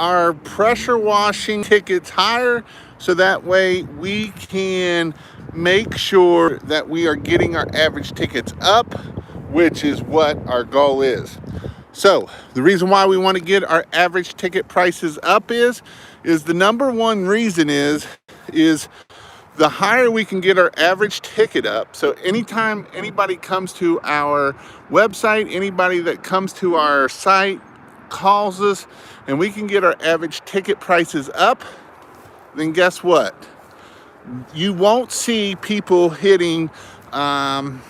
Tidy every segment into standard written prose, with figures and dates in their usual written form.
our pressure washing tickets higher, so that way we can make sure that we are getting our average tickets up, which is what our goal is. So the reason why we want to get our average ticket prices up is the number one reason is the higher we can get our average ticket up. So anytime anybody comes to our website, anybody that comes to our site calls us, and we can get our average ticket prices up, then guess what? You won't see people hitting $100,000,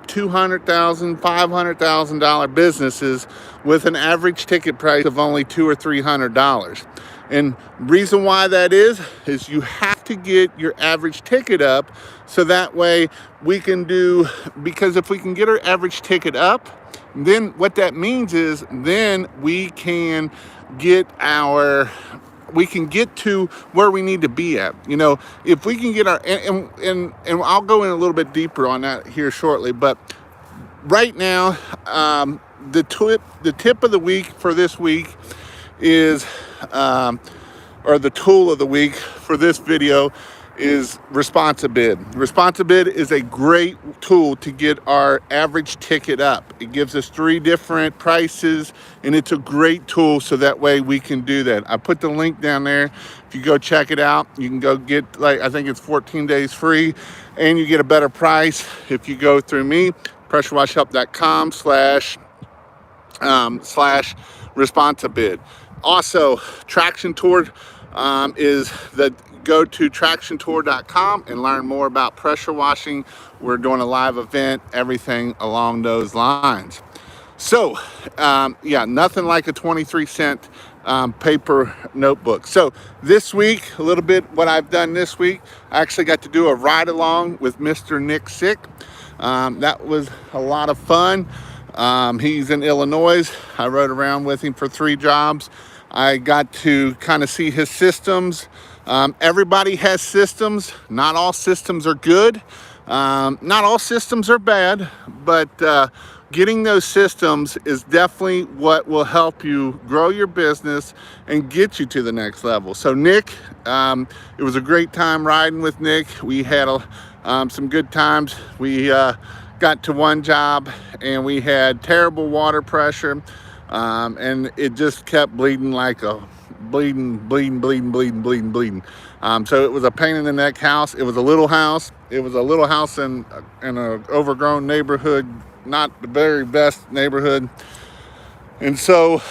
$200,000, $500,000 businesses with an average ticket price of only $200 or $300. And reason why that is you have to get your average ticket up, so that way we can do, because if we can get our average ticket up, then what that means is then we can get to where we need to be at. You know, if we can get our, and I'll go in a little bit deeper on that here shortly, but right now, the tip of the week for this week is, or the tool of the week for this video is Responsibid. Responsibid is a great tool to get our average ticket up. It gives us 3 different prices, and it's a great tool, so that way we can do that. I put the link down there. If you go check it out, you can go get, like, I think it's 14 days free, and you get a better price if you go through me, pressurewashhelp.com/Responsibid. Also, Traction Tour is the go to tractiontour.com and learn more about pressure washing. We're doing a live event, everything along those lines. So, yeah, nothing like a 23-cent paper notebook. So this week, a little bit what I've done this week, I actually got to do a ride along with Mr. Nick Sick. That was a lot of fun. He's in Illinois. I rode around with him for 3 jobs. I got to kind of see his systems. Everybody has systems. Not all systems are good. Not all systems are bad, but getting those systems is definitely what will help you grow your business and get you to the next level. So Nick, it was a great time riding with Nick. We had some good times. We got to one job and we had terrible water pressure, and it just kept bleeding like a bleeding. So it was a pain in the neck house. It was a little house. It was a little house in an overgrown neighborhood, not the very best neighborhood. And so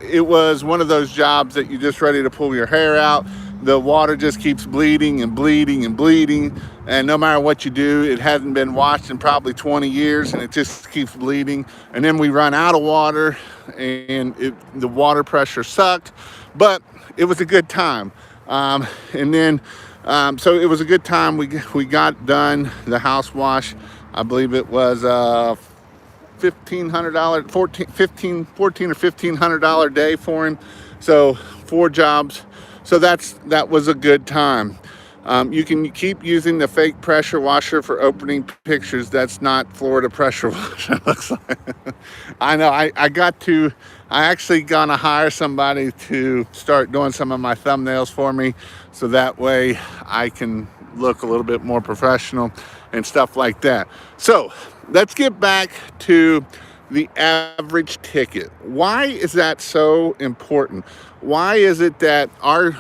it was one of those jobs that you're just ready to pull your hair out. The water just keeps bleeding and bleeding and bleeding. And no matter what you do, it hasn't been washed in probably 20 years and it just keeps bleeding. And then we run out of water and the water pressure sucked, but it was a good time. So it was a good time. We got done the house wash. I believe it was $1,500, $14 or $1,500 day for him. So 4 jobs. So that was a good time. You can keep using the fake pressure washer for opening pictures. That's not Florida pressure washer. Looks like. I know. I actually gonna hire somebody to start doing some of my thumbnails for me, so that way I can look a little bit more professional and stuff like that. So let's get back to the average ticket. Why is that so important? Why is it that our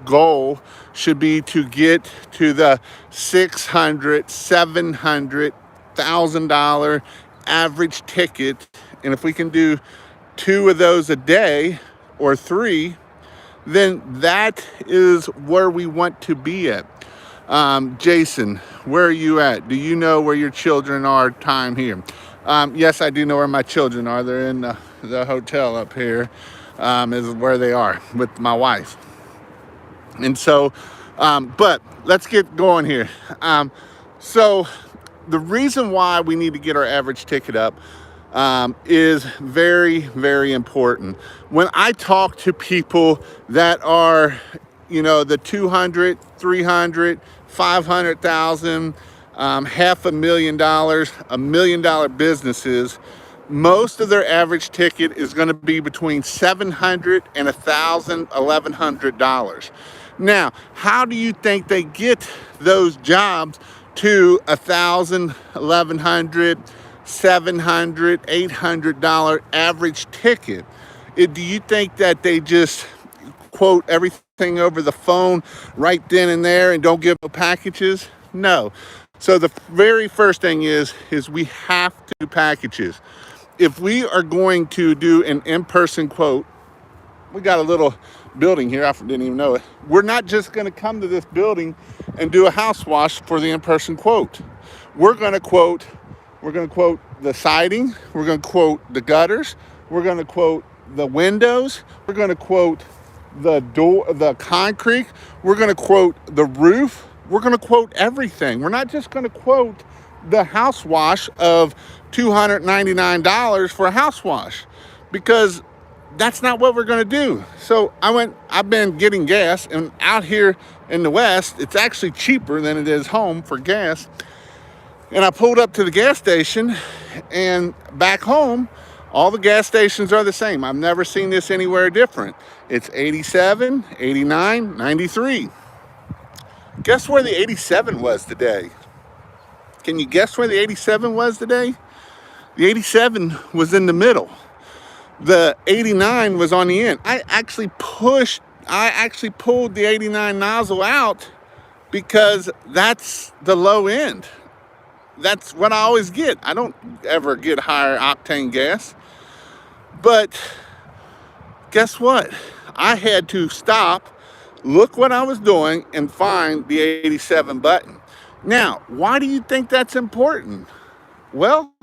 goal should be to get to the $600, $700, $1,000 average ticket? And if we can do 2 of those a day or 3, then that is where we want to be at. Jason, where are you at? Do you know where your children are time here? Yes, I do know where my children are. They're in the hotel up here, is where they are with my wife. And so, but let's get going here. So the reason why we need to get our average ticket up is very, very important. When I talk to people that are, the 200, 300, 500,000, $500,000, $1 million businesses, Most of their average ticket is going to be between $700 and $1,000, $1,100. Now, how do you think they get those jobs to $1,000, $1,100, $700, $800 average ticket? Do you think that they just quote everything over the phone right then and there and don't give no packages? No. So the very first thing is we have to do packages. If we are going to do an in-person quote, we got a little building here, I didn't even know it. We're not just going to come to this building and do a house wash for the in-person quote. We're going to quote the siding, we're going to quote the gutters, we're going to quote the windows, we're going to quote the door, the concrete, we're going to quote the roof, we're going to quote everything. We're not just going to quote the house wash of $299 for a house wash, because that's not what we're going to do. So I've been getting gas, and out here in the West, it's actually cheaper than it is home for gas. And I pulled up to the gas station, and back home, all the gas stations are the same. I've never seen this anywhere different. It's 87, 89, 93. Guess where the 87 was today? Can you guess where the 87 was today? The 87 was in the middle. The 89 was on the end. I actually pulled the 89 nozzle out because that's the low end. That's what I always get. I don't ever get higher octane gas. But guess what? I had to stop, look what I was doing, and find the 87 button. Now, why do you think that's important? Well,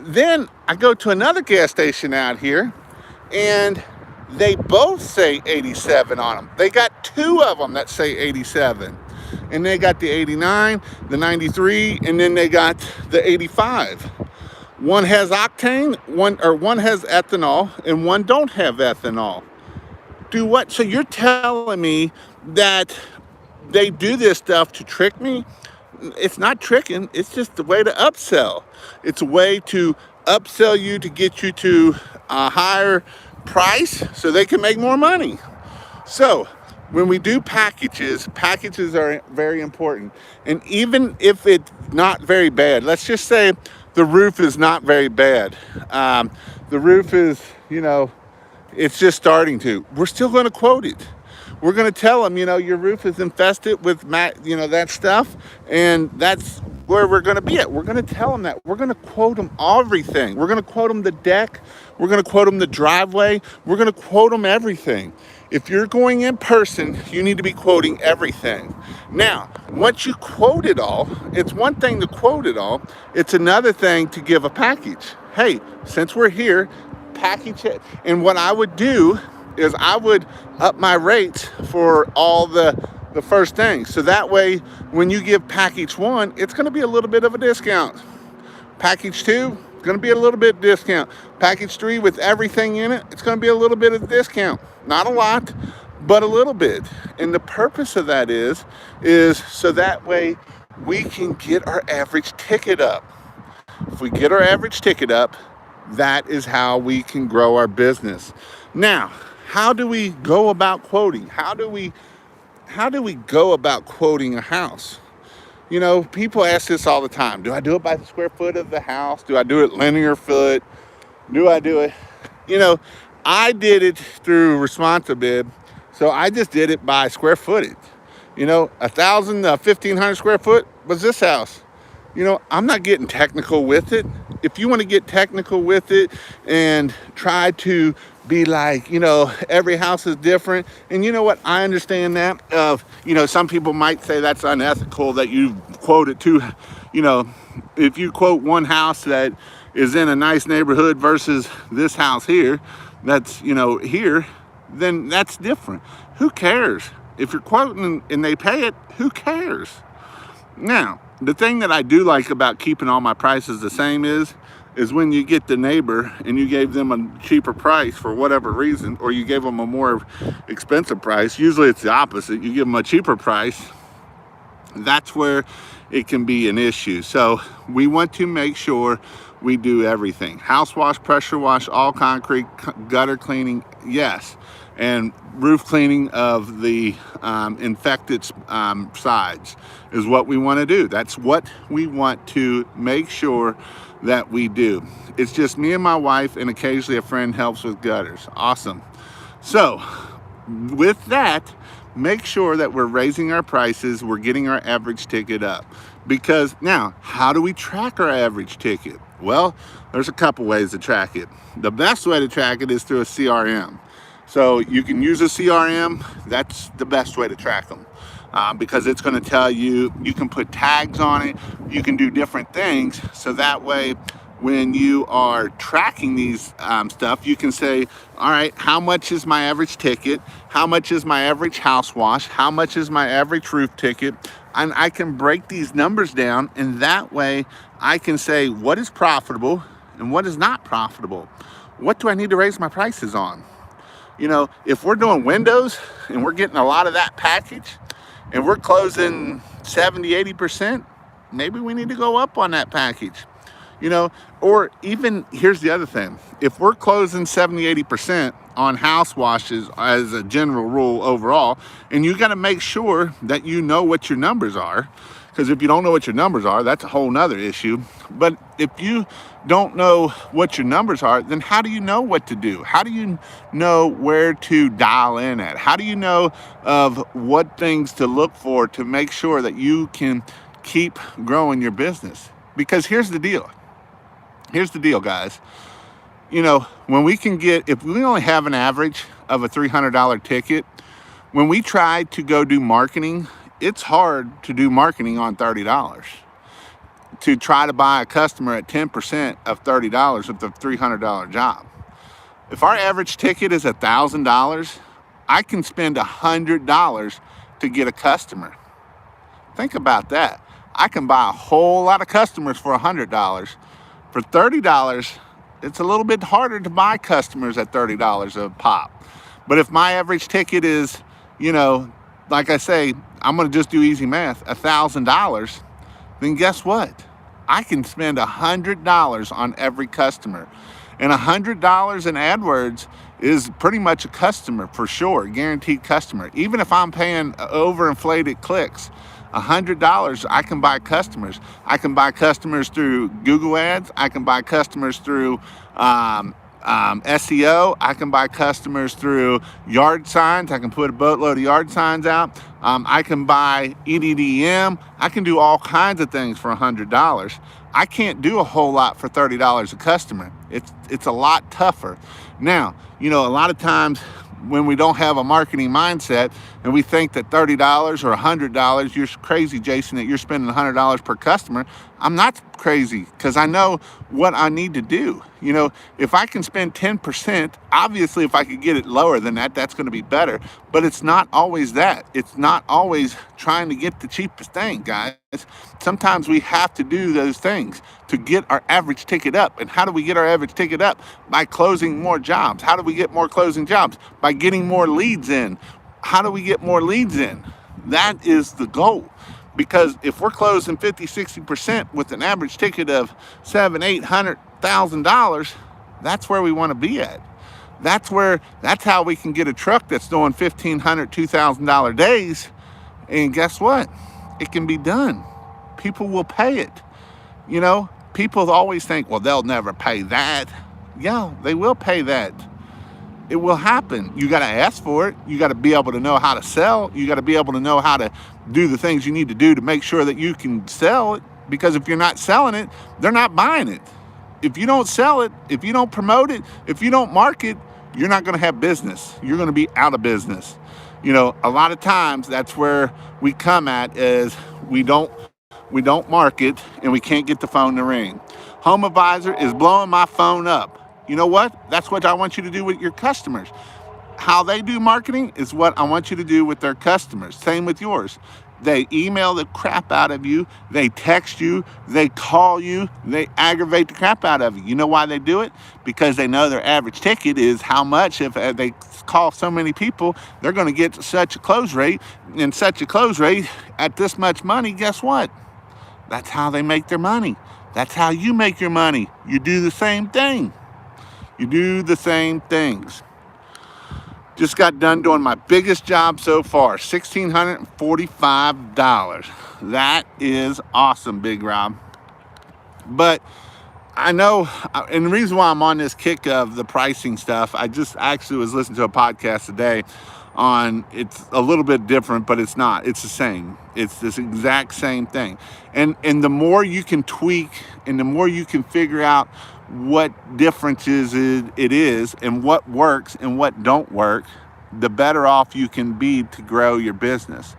then I go to another gas station out here, and they both say 87 on them. They got two of them that say 87. And they got the 89, the 93, and then they got the 85. One has octane, one has ethanol, and one don't have ethanol. Do what? So you're telling me that they do this stuff to trick me? It's not tricking. It's just a way to upsell. It's a way to upsell you to get you to a higher price so they can make more money. So when we do packages are very important. And even if it's not very bad, let's just say the roof is not very bad. The roof is, it's just starting to. We're still going to quote it. We're going to tell them, your roof is infested with, that stuff, and that's where we're going to be at. We're going to tell them that. We're going to quote them everything. We're going to quote them the deck. We're going to quote them the driveway. We're going to quote them everything. If you're going in person, you need to be quoting everything. Now, once you quote it all, it's one thing to quote it all. It's another thing to give a package. Hey, since we're here, package it. And what I would do is I would up my rates for all the first things. So that way, when you give package 1, it's going to be a little bit of a discount. Package 2, going to be a little bit discount. Package 3 with everything in it, it's going to be a little bit of discount. Not a lot, but a little bit. And the purpose of that is so that way we can get our average ticket up. If we get our average ticket up, that is how we can grow our business. Now, how do we go about quoting? How do we go about quoting a house? People ask this all the time. Do I do it by the square foot of the house? Do I do it linear foot? Do I do it? I did it through Responsibid, so I just did it by square footage. 1,000, 1,500 square foot was this house. I'm not getting technical with it. If you want to get technical with it and try to be like, every house is different. And you know what? I understand that. Some people might say that's unethical that you quote it to, if you quote one house that is in a nice neighborhood versus this house here, that's, here, then that's different. Who cares? If you're quoting and they pay it, who cares? Now, the thing that I do like about keeping all my prices the same is when you get the neighbor and you gave them a cheaper price for whatever reason, or you gave them a more expensive price. Usually it's the opposite. You give them a cheaper price. That's where it can be an issue. So we want to make sure We do everything. House wash, pressure wash, all concrete, gutter cleaning, yes. And roof cleaning of the infected sides is what we want to do. That's what we want to make sure that we do. It's just me and my wife, and occasionally a friend helps with gutters. Awesome. So with that, make sure that we're raising our prices, we're getting our average ticket up. Because now, how do we track our average ticket? Well, there's a couple ways to track it. The best way to track it is through a CRM. So you can use a CRM, that's the best way to track them. Because it's going to tell you, you can put tags on it, you can do different things, so that way when you are tracking these stuff, you can say, all right, how much is my average ticket? How much is my average house wash? How much is my average roof ticket? And I can break these numbers down, and that way I can say what is profitable and what is not profitable. What do I need to raise my prices on? You know, if we're doing windows and we're getting a lot of that package and we're closing 70, 80%, maybe we need to go up on that package. You know, or even, here's the other thing. If we're closing 70, 80% on house washes as a general rule overall, and you got to make sure that you know what your numbers are, because if you don't know what your numbers are, that's a whole nother issue. But if you don't know what your numbers are, then how do you know what to do? How do you know where to dial in at? How do you know of what things to look for to make sure that you can keep growing your business? Because here's the deal. Here's the deal, guys. You know, when we can get, if we only have an average of a $300 ticket, when we try to go do marketing, it's hard to do marketing on $30. To try to buy a customer at 10% of $30 with a $300 job. If our average ticket is $1,000, I can spend $100 to get a customer. Think about that. I can buy a whole lot of customers for $100. For $30, it's a little bit harder to buy customers at $30 a pop. But if my average ticket is, you know, like I say, I'm going to just do easy math, $1,000, then guess what? I can spend $100 on every customer. And $100 in AdWords is pretty much a customer for sure, guaranteed customer. Even if I'm paying overinflated clicks, $100, I can buy customers. I can buy customers through Google Ads. I can buy customers through SEO. I can buy customers through yard signs. I can put a boatload of yard signs out. I can buy EDDM. I can do all kinds of things for $100. I can't do a whole lot for $30 a customer. It's a lot tougher. Now, you know, a lot of times when we don't have a marketing mindset and we think that $30 or $100, you're crazy, Jason, that you're spending $100 per customer. I'm not crazy, because I know what I need to do. You know, if I can spend 10%, obviously if I could get it lower than that, that's going to be better. But it's not always that. It's not always trying to get the cheapest thing, guys. Sometimes we have to do those things to get our average ticket up. And how do we get our average ticket up? By closing more jobs. How do we get more closing jobs? By getting more leads in. How do we get more leads in? That is the goal. Because if we're closing 50, 60% with an average ticket of $700,000, $800,000, that's where we want to be at. That's how we can get a truck that's doing $1,500, $2,000 days. And guess what? It can be done. People will pay it. You know, people always think, well, they'll never pay that. Yeah, they will pay that. It will happen. You got to ask for it. You got to be able to know how to sell. You got to be able to know how to do the things you need to do to make sure that you can sell it. Because if you're not selling it, they're not buying it. If you don't sell it, if you don't promote it, if you don't market, you're not going to have business. You're going to be out of business. You know, a lot of times that's where we come at, is we don't market and we can't get the phone to ring. Home Advisor is blowing my phone up. You know what? That's what I want you to do with your customers. How they do marketing is what I want you to do with their customers. Same with yours. They email the crap out of you. They text you. They call you. They aggravate the crap out of you. You know why they do it? Because they know their average ticket is how much. If they call so many people, they're going to get such a close rate. And such a close rate at this much money, guess what? That's how they make their money. That's how you make your money. You do the same thing. You do the same things. Just got done doing my biggest job so far, $1,645. That is awesome, Big Rob. But I know, and the reason why I'm on this kick of the pricing stuff, I just actually was listening to a podcast today on, it's a little bit different, but it's not. It's the same. It's this exact same thing. And the more you can tweak and the more you can figure out what differences it is and what works and what don't work, the better off you can be to grow your business.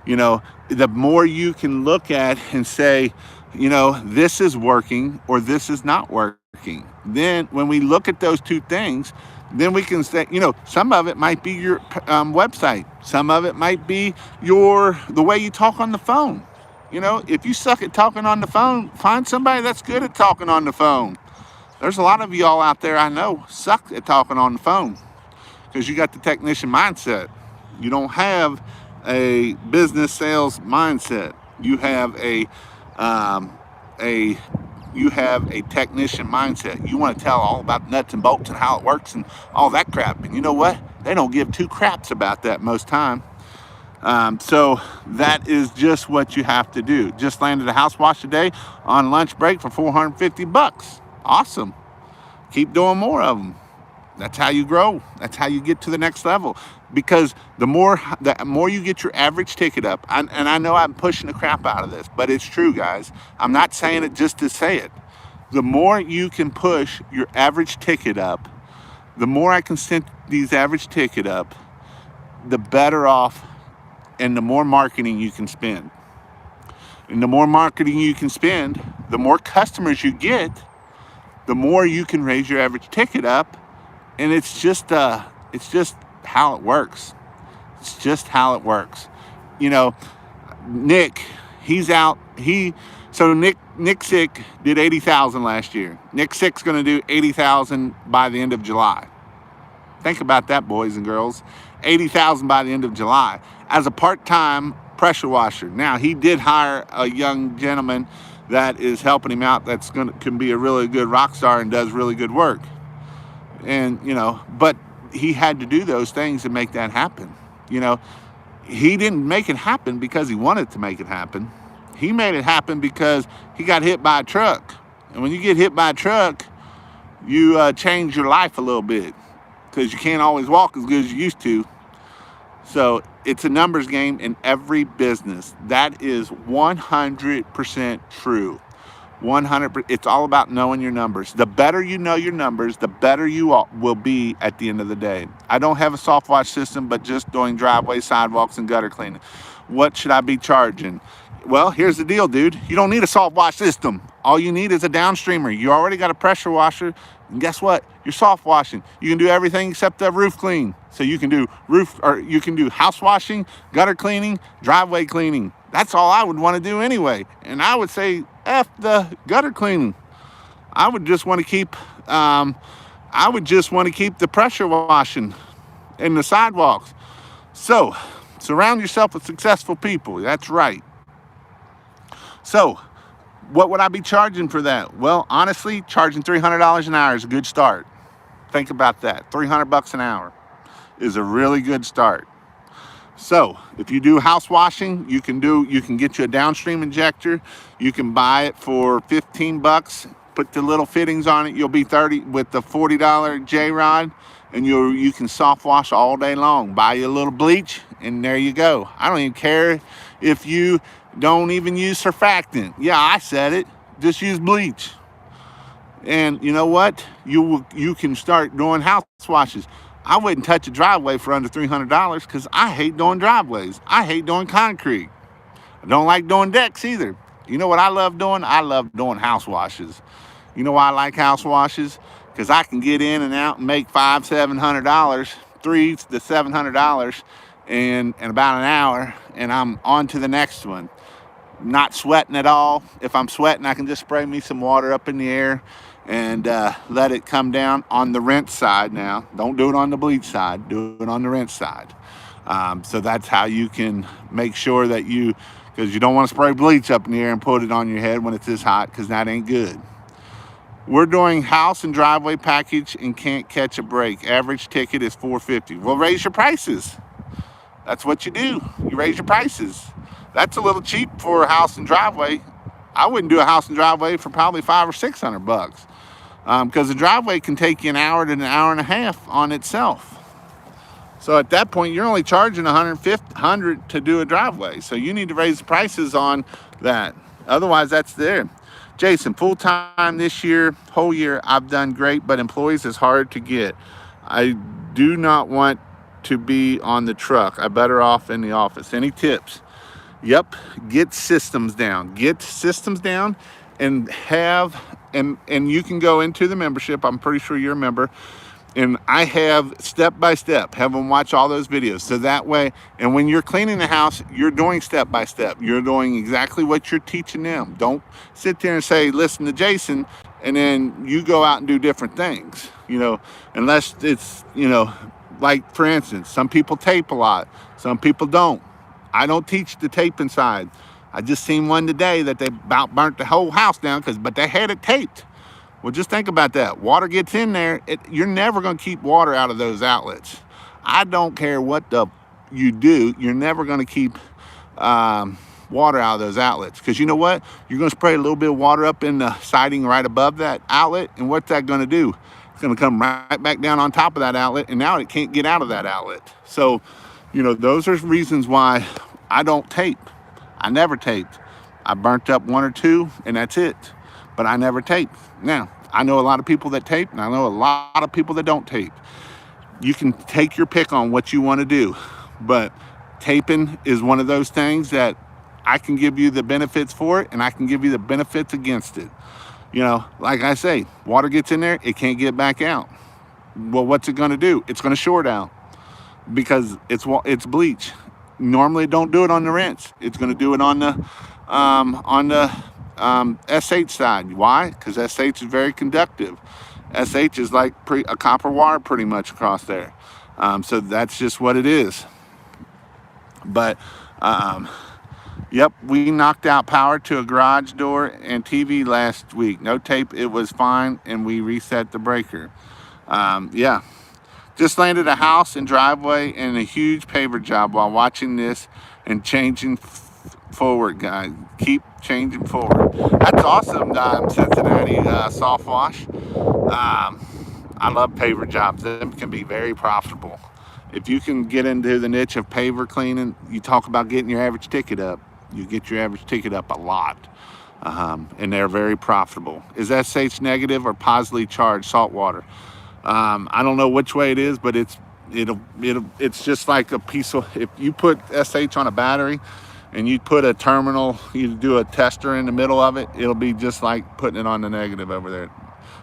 You know, the more you can look at and say, you know, this is working or this is not working. Then when we look at those two things, then we can say, you know, some of it might be your website. Some of it might be the way you talk on the phone. You know, if you suck at talking on the phone, find somebody that's good at talking on the phone. There's a lot of y'all out there I know suck at talking on the phone because you got the technician mindset. You don't have a business sales mindset. You have a technician mindset. You want to tell all about nuts and bolts and how it works and all that crap. And you know what? They don't give two craps about that most time. So that is just what you have to do. Just landed a house wash today on lunch break for $450. Awesome. Keep doing more of them. That's how you grow. That's how you get to the next level. Because the more you get your average ticket up, and I know I'm pushing the crap out of this, but it's true, guys. I'm not saying it just to say it. The more you can push your average ticket up, the more I can send these average ticket up, the better off and the more marketing you can spend. And the more marketing you can spend, the more customers you get, the more you can raise your average ticket up. And it's just how it works. It's just how it works. You know, Nick, he's out. Nick Sick did 80,000 last year. Nick Sick's going to do 80,000 by the end of July. Think about that, boys and girls. 80,000 by the end of July as a part-time pressure washer. Now, he did hire a young gentleman that is helping him out. Can be a really good rock star and does really good work. And, you know, but he had to do those things to make that happen. You know, he didn't make it happen because he wanted to make it happen. He made it happen because he got hit by a truck. And when you get hit by a truck, you change your life a little bit because you can't always walk as good as you used to. So it's a numbers game in every business. That is 100% true. 100%. It's all about knowing your numbers. The better you know your numbers, the better you will be at the end of the day. I don't have a soft wash system, but just doing driveways, sidewalks, and gutter cleaning. What should I be charging? Well, here's the deal, dude. You don't need a soft wash system. All you need is a downstreamer. You already got a pressure washer. And guess what? You're soft washing. You can do everything except the roof clean. So you can do you can do house washing, gutter cleaning, driveway cleaning. That's all I would want to do anyway. And I would say F the gutter cleaning. I would just want to keep the pressure washing in the sidewalks. So surround yourself with successful people. That's right. So what would I be charging for that? Well, honestly, charging $300 an hour is a good start. Think about that. $300 an hour is a really good start. So if you do house washing, you can get you a downstream injector. You can buy it for $15. Put the little fittings on it. You'll be $30 with the $40 J-rod, and you can soft wash all day long. Buy you a little bleach, and there you go. I don't even care if you don't even use surfactant. Yeah, I said it. Just use bleach. And you know what? You can start doing house washes. I wouldn't touch a driveway for under $300 because I hate doing driveways. I hate doing concrete. I don't like doing decks either. You know what I love doing? I love doing house washes. You know why I like house washes? Because I can get in and out and make $500-700, $300 to $700 in about an hour, and I'm on to the next one. Not sweating at all. If I'm sweating, I can just spray me some water up in the air and let it come down on the rinse side now. Don't do it on the bleach side. Do it on the rinse side. So that's how you can make sure that because you don't want to spray bleach up in the air and put it on your head when it's this hot, because that ain't good. We're doing house and driveway package and can't catch a break. Average ticket is $450. Well, raise your prices. That's what you do. You raise your prices. That's a little cheap for a house and driveway. I wouldn't do a house and driveway for probably $500 or $600, because the driveway can take you an hour to an hour and a half on itself. So at that point, you're only charging $100 to do a driveway. So you need to raise the prices on that. Otherwise, that's there. Jason, full time this year, whole year, I've done great, but employees is hard to get. I do not want to be on the truck. I'm better off in the office. Any tips? Yep, get systems down. Get systems down and and you can go into the membership. I'm pretty sure you're a member. And I have step by step, have them watch all those videos. So that way, and when you're cleaning the house, you're doing step by step. You're doing exactly what you're teaching them. Don't sit there and say, listen to Jason, and then you go out and do different things, unless it's, like for instance, some people tape a lot, some people don't. I don't teach the taping side. I just seen one today that they about burnt the whole house down but they had it taped. Well, just think about that. Water gets in there. You're never going to keep water out of those outlets. I don't care what you do. You're never going to keep water out of those outlets. Because you know what? You're going to spray a little bit of water up in the siding right above that outlet. And what's that going to do? It's going to come right back down on top of that outlet. And now it can't get out of that outlet. So, those are reasons why I don't tape. I never taped. I burnt up one or two, and that's it. But I never taped. Now, I know a lot of people that tape, and I know a lot of people that don't tape. You can take your pick on what you want to do, but taping is one of those things that I can give you the benefits for it, and I can give you the benefits against it. Like I say, water gets in there, it can't get back out. Well, what's it going to do? It's going to short out because it's bleach. Normally, don't do it on the rinse. It's going to do it on the SH side. Why? Because SH is very conductive. SH is like a copper wire pretty much across there. So that's just what it is. But yep, we knocked out power to a garage door and TV last week. No tape, it was fine, and we reset the breaker. Yeah. Just landed a house and driveway and a huge paver job while watching this and changing forward, guys. Keep changing forward. That's awesome, Cincinnati soft wash. I love paver jobs. Them can be very profitable. If you can get into the niche of paver cleaning, you talk about getting your average ticket up. You get your average ticket up a lot. And they're very profitable. Is SH negative or positively charged salt water? I don't know which way it is, but it's just like a piece of, if you put SH on a battery and you put a terminal, you do a tester in the middle of it, it'll be just like putting it on the negative over there.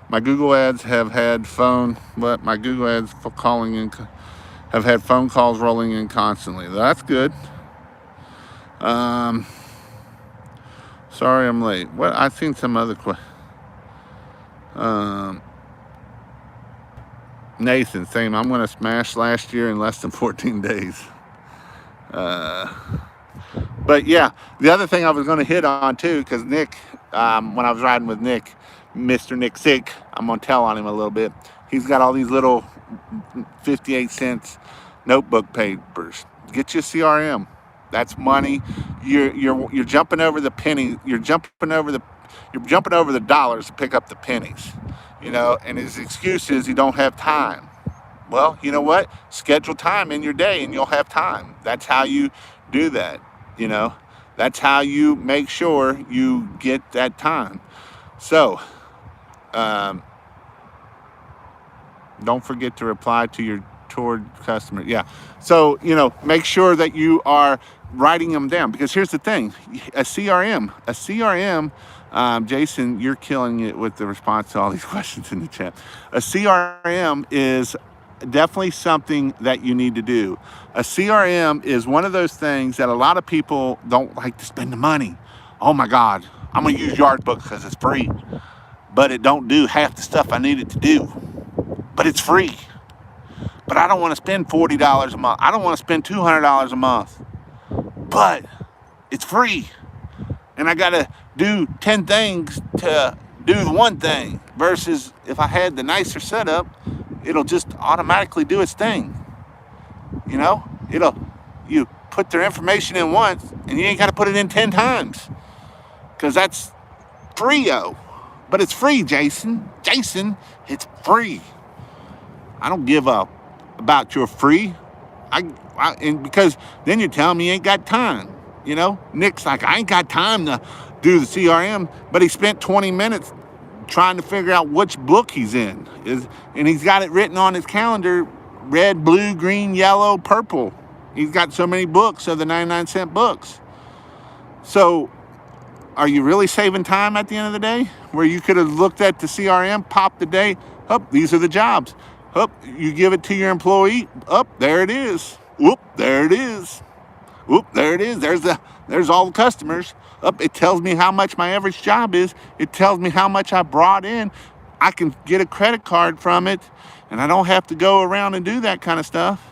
My Google ads have had phone calls rolling in constantly. That's good. Sorry I'm late. What? I've seen some other Nathan saying I'm going to smash last year in less than 14 days. But yeah, the other thing I was going to hit on too, because Nick, when I was riding with Nick, Mr. Nick Sick, I'm going to tell on him a little bit. He's got all these little 58 cents notebook papers. Get you a CRM. That's money. You're jumping over the penny. You're jumping over the dollars to pick up the pennies. And his excuse is you don't have time. Well, you know what? Schedule time in your day and you'll have time. That's how you do that. That's how you make sure you get that time. So, don't forget to reply to your toward customer. Yeah. So, make sure that you are writing them down, because here's the thing, a CRM, Jason, you're killing it with the response to all these questions in the chat. A CRM is definitely something that you need to do. A CRM is one of those things that a lot of people don't like to spend the money. Oh my God, I'm gonna use Yardbook because it's free, but it don't do half the stuff I need it to do, but it's free. but I don't want to spend $40 a month. I don't want to spend $200 a month, but it's free. And I got to do 10 things to do the one thing, versus if I had the nicer setup, it'll just automatically do its thing. You know, you put their information in once and you ain't got to put it in 10 times, because that's free-o. But it's free, Jason. Jason, it's free. I don't give up about your free. And because then you're telling me you ain't got time. You know, Nick's like, I ain't got time to do the CRM, but he spent 20 minutes trying to figure out which book he's in. And he's got it written on his calendar, red, blue, green, yellow, purple. He's got so many books of the 99-cent books. So are you really saving time at the end of the day, where you could have looked at the CRM, popped the day, these are the jobs. You give it to your employee, there it is. Whoop, there it is. Whoop, there it is. There's all the customers. It tells me how much my average job is. It tells me how much I brought in. I can get a credit card from it, and I don't have to go around and do that kind of stuff.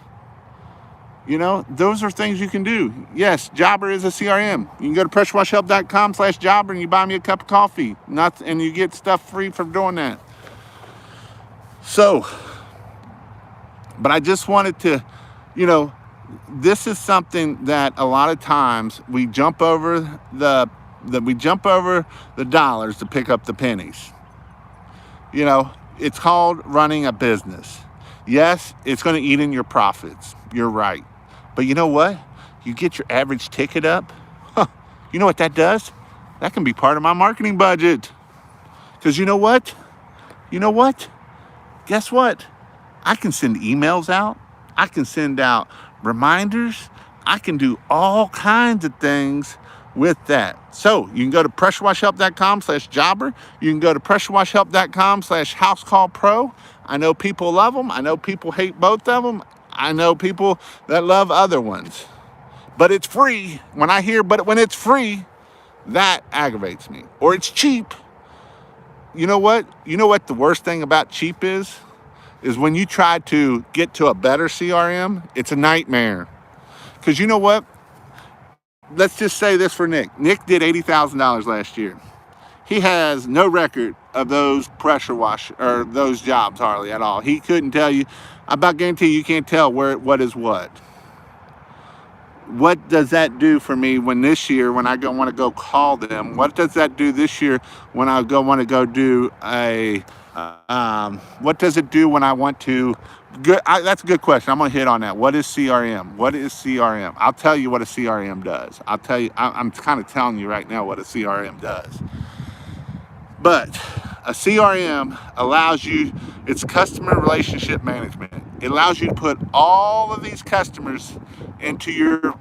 You know, those are things you can do. Yes, Jobber is a CRM. You can go to pressurewashhelp.com/jobber and you buy me a cup of coffee. And you get stuff free for doing that. So, but I just wanted to, this is something that a lot of times we jump over the dollars to pick up the pennies. It's called running a business. Yes, it's going to eat in your profits. You're right. But you know what? You get your average ticket up. You know what that does? That can be part of my marketing budget. Because you know what? Guess what? I can send emails out. I can send out reminders. I can do all kinds of things with that. So you can go to pressurewashhelp.com/jobber. You can go to pressurewashhelp.com/housecallpro. I know people love them. I know people hate both of them. I know people that love other ones. But it's free. When it's free, that aggravates me. Or it's cheap. You know what? The worst thing about cheap is when you try to get to a better CRM, it's a nightmare. Because you know what? Let's just say this for Nick. Nick did $80,000 last year. He has no record of those pressure wash or those jobs hardly at all. He couldn't tell you. I about guarantee you can't tell what is what. What does that do for me when this year, when I want to go call them? What does that do this year when I want to go do what does it do when I want to? That's a good question. I'm going to hit on that. What is CRM? I'll tell you what a CRM does. I'll tell you. I'm kind of telling you right now what a CRM does. But a CRM allows you, it's customer relationship management. It allows you to put all of these customers into your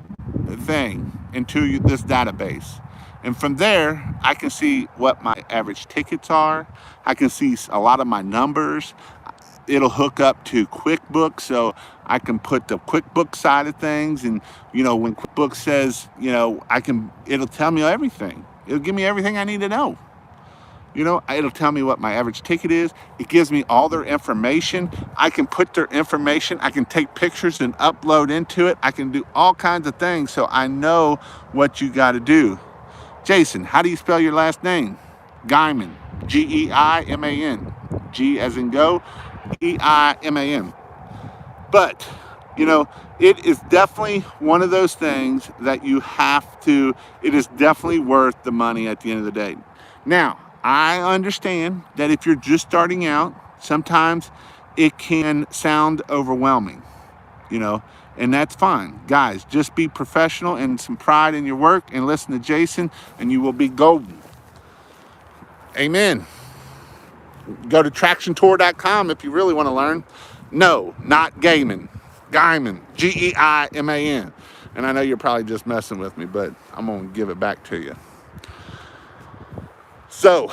thing, into this database. And from there, I can see what my average tickets are. I can see a lot of my numbers. It'll hook up to QuickBooks, so I can put the QuickBooks side of things. And, when QuickBooks says, it'll tell me everything. It'll give me everything I need to know. It'll tell me what my average ticket is. It gives me all their information. I can put their information. I can take pictures and upload into it. I can do all kinds of things, so I know what you got to do. Jason, how do you spell your last name? Geiman. G-E-I-M-A-N. G as in go, E-I-M-A-N. But, it is definitely one of those things that it is definitely worth the money at the end of the day. Now, I understand that if you're just starting out, sometimes it can sound overwhelming, and that's fine. Guys, just be professional and some pride in your work and listen to Jason, and you will be golden. Amen. Go to tractiontour.com if you really want to learn. No, not Gaiman. Geiman. G-E-I-M-A-N. And I know you're probably just messing with me, but I'm going to give it back to you. So,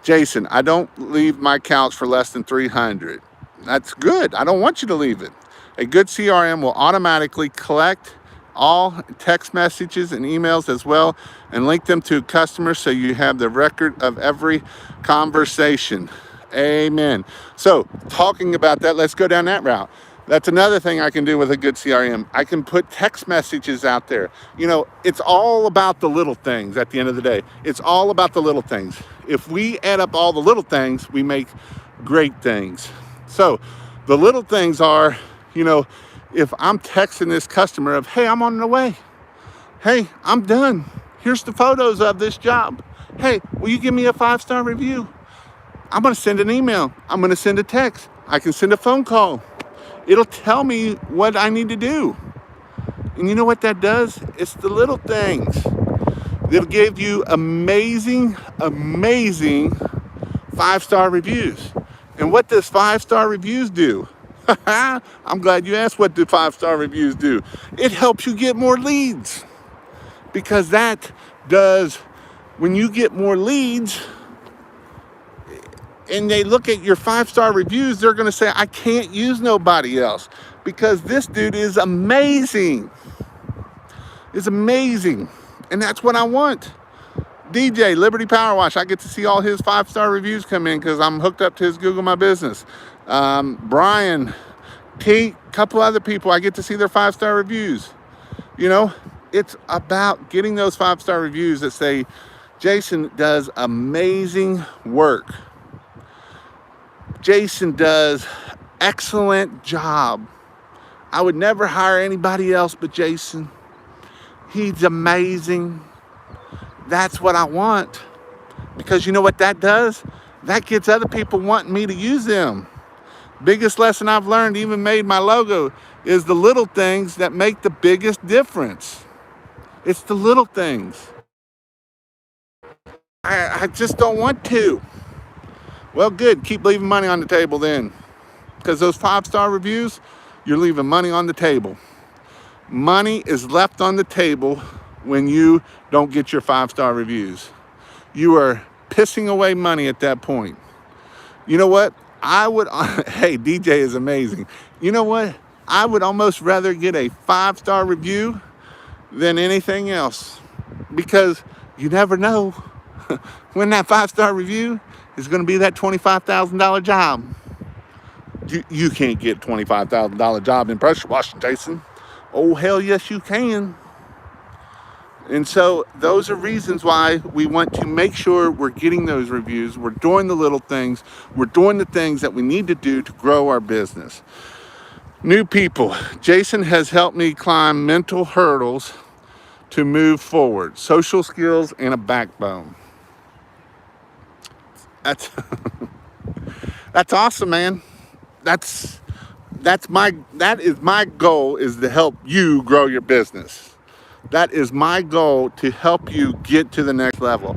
Jason, I don't leave my couch for less than $300. That's good. I don't want you to leave it. A good CRM will automatically collect all text messages and emails as well and link them to customers so you have the record of every conversation. Amen. So talking about that, let's go down that route. That's another thing I can do with a good CRM. I can put text messages out there. You know, it's all about the little things at the end of the day. It's all about the little things. If we add up all the little things, we make great things. So the little things are, you know, if I'm texting this customer of, hey, I'm on the way. Hey, I'm done. Here's the photos of this job. Hey, will you give me a 5-star review? I'm going to send an email. I'm going to send a text. I can send a phone call. It'll tell me what I need to do. And you know what that does? It's the little things. It'll give you amazing 5-star reviews. And what does 5-star reviews do? I'm glad you asked what do 5-star reviews do. It helps you get more leads. Because that does, when you get more leads, and they look at your 5-star reviews, they're going to say, I can't use nobody else because this dude is amazing. It's amazing. And that's what I want. DJ, Liberty Power Wash, I get to see all his 5-star reviews come in because I'm hooked up to his Google My Business. Brian, Kate, a couple other people, I get to see their 5-star reviews. You know, it's about getting those 5-star reviews that say, Jason does amazing work. Jason does excellent job. I would never hire anybody else but Jason. He's amazing. That's what I want. Because you know what that does? That gets other people wanting me to use them. Biggest lesson I've learned, even made my logo, is the little things that make the biggest difference. It's the little things. I just don't want to. Well, good. Keep leaving money on the table then. Because those 5-star reviews, you're leaving money on the table. Money is left on the table when you don't get your 5-star reviews. You are pissing away money at that point. You know what? Hey, DJ is amazing. You know what? I would almost rather get a 5-star review than anything else. Because you never know when that 5-star review is going to be that $25,000 job. You can't get a $25,000 job in pressure washing, Jason. Oh, hell yes, you can. And so those are reasons why we want to make sure we're getting those reviews. We're doing the little things. We're doing the things that we need to do to grow our business. New people. Jason has helped me climb mental hurdles to move forward. Social skills and a backbone. That's awesome, man. That is my goal, is to help you grow your business. That is my goal, to help you get to the next level.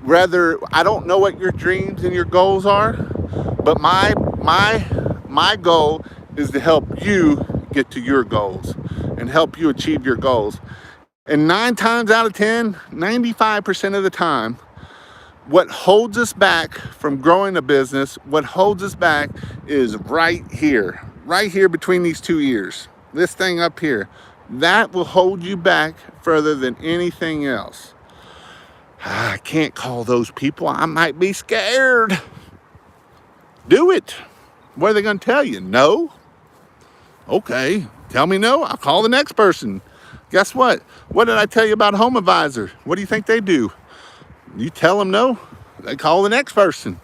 I don't know what your dreams and your goals are, but my goal is to help you get to your goals and help you achieve your goals. And 9 times out of 10, 95% of the time, what holds us back from growing a business, what holds us back is right here between these 2 ears, this thing up here. That will hold you back further than anything else. I can't call those people. I might be scared. Do it. What are they going to tell you? No? Okay. Tell me no. I'll call the next person. Guess what? What did I tell you about Home Advisor? What do you think they do? You tell them no, they call the next person.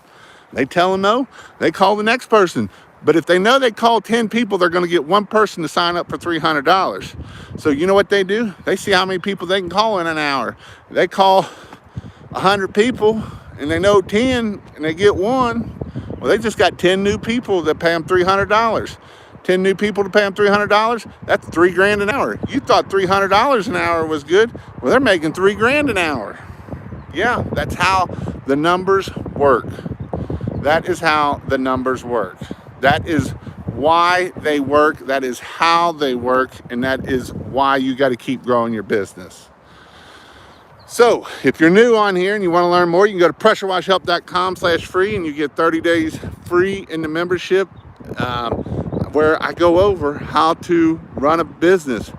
They tell them no, they call the next person. But if they know they call 10 people, they're going to get one person to sign up for $300. So you know what they do? They see how many people they can call in an hour. They call 100 people and they know 10 and they get one. Well, they just got 10 new people that pay them $300. 10 new people to pay them $300, that's $3,000 an hour. You thought $300 an hour was good. Well, they're making $3,000 an hour. Yeah, that's how the numbers work. That is how the numbers work. That is why they work. That is how they work. And that is why you got to keep growing your business. So if you're new on here and you want to learn more, you can go to pressurewashhelp.com/free and you get 30 days free in the membership, where I go over how to run a business,